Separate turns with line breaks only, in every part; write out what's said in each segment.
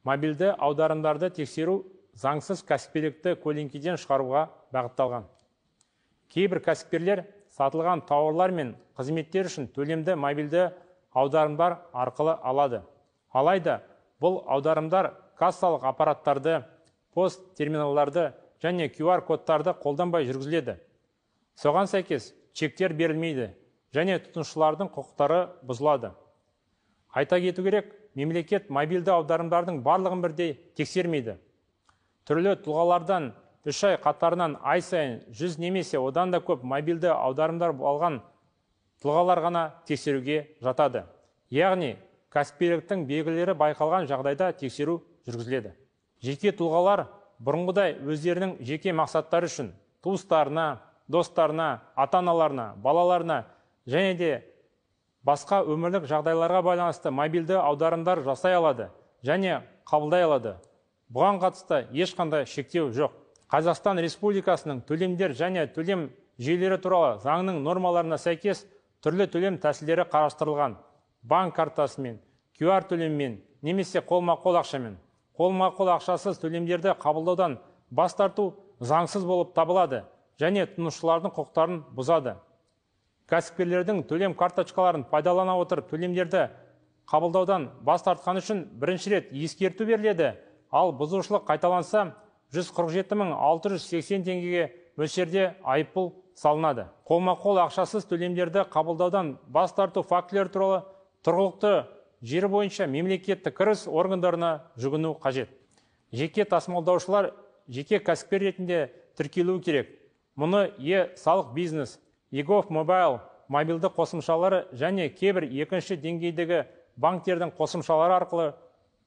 Мобильді аударымдарды тексеру заңсыз кәсіпкерлікті көлеңкеден шығаруға бағытталған. Кейбір кәсіпкерлер сатылған тауарлар мен қызметтер үшін төлемді мобильді аударымдар арқылы алады. Алайда бұл аударымдар кассалық аппараттарды, пост терминалдарды және QR кодтарды қолданбай жүргізіледі. Соған сәйкес чектер берілмейді және тұтынушылардың құқықтары бұзылады. Айта кету керек, мемлекет мобильді аударымдардың барлығын бірдей тексермейді. Түрлі тұлғалардан 3 ай қатарынан ай сайын 100 немесе одан да көп мобильді аударымдар алған тұлғалар ғана тексеруге жатады. Яғни, кәсіпкерліктің белгілері байқалған жағдайда тексеру жүргізіледі. Жеке тұлғалар бұрынғыдай өздерінің жеке мақсаттары үшін туыстарына, достарына, ата-аналарына, балаларына және де басқа өмірлік жағдайларға байланысты мобильді аударымдар жасай алады және қабылдай алады. Бұған қатысты ешқандай шектеу жоқ. Қазақстан Республикасының төлемдер және төлем жүйелері туралы заңның нормаларына сәйкес түрлі төлем тәсілдері қарастырылған. Банк картасымен, QR төлеммен, немесе қолма-қол ақшамен. Қолма-қол ақшасыз төлемдерді қабылдаудан бас тарту заңсыз болып табылады және тұтынушылардың құқықтарын бұзады. Кәсіпкерлердің төлем карточкаларын пайдалана отырып төлемдерді қабылдаудан бас тартқан үшін бірінші рет ескерту беріледі, ал бұзушылық қайталанса 147.680 теңгеге мөлшерде айыппұл салынады. Қолма-қол ақшасыз төлемдерді қабылдаудан бас тарту фактілері туралы тұрғылықты жері бойынша мемлекеттік кіріс органдарына жүгіну қажет. Жеке тасымалдаушылар жеке кәсіпкер ретінде тіркелуі керек. Мұны салық бизнес, егов мобайл, мобильді қосымшалары және кейбір екінші деңгейдегі банктердің қосымшалары арқылы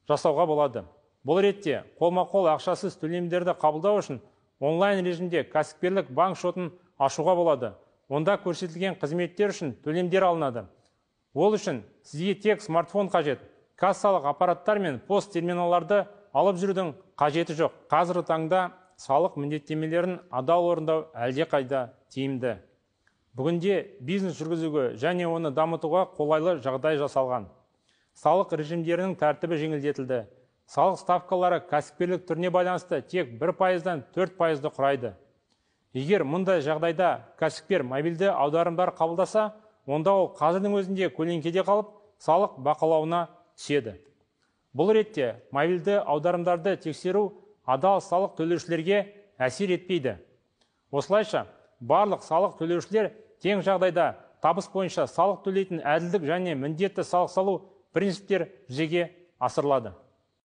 жасауға болады. Бұл ретте қолма-қол ақшасыз төлемдерді қабылдау үшін онлайн режимде кәсіпкерлік банк шотын ашуға болады. Онда көрсетілген қызметтер үшін төлемдер алынады. Ол үшін сізге тек смартфон қажет. Кассалық аппараттар мен пост терминалдарды алып жүрудің қажеті жоқ. Қазіргі таңда салық міндеттемелерін адал орындау әлде қайда тиімді. Бүгінде бизнес жүргізуге және оны дамытуға қолайлы жағдай жасалған. Салық режимдерінің тәртібі жеңілдетілді. Салық ставкалары кәсіпкерлік түріне байланысты тек 1%-дан 4%-ды құрайды. Егер мұндай жағдайда кәсіпкер мобильді аударымдар қабылдаса, онда ол қазірдің өзінде көлеңкеде қалып, салық бақылауына түседі. Бұл ретте мобильді аударымдарды тексеру адал салық төлеушілерге әсер етпейді. Осылайша, барлық салық төлеушілер тең жағдайда табыс бойынша салық төлейтін әділдік және міндетті салық салу принциптер жүзеге асырылады.